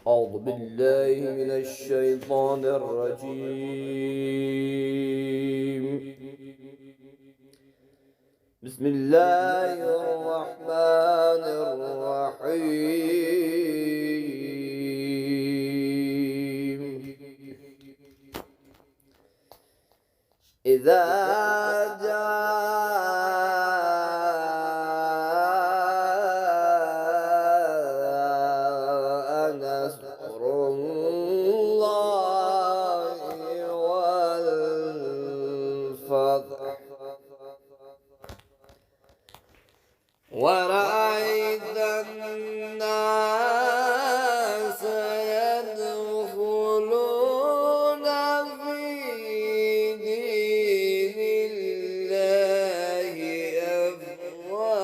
أعوذ بالله من الشيطان الرجيم. بسم الله الرحمن الرحيم. إذا جاء نصر الله والفتح ورأيت الناس يدخلون في دين الله أفواجا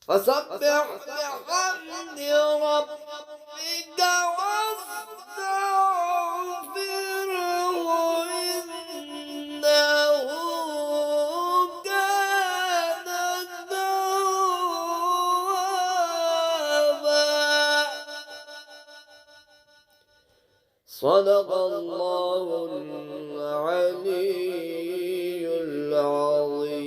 فسبح بحمد ربك واستغفره إنه كان توابا. صدق الله العلي العظيم.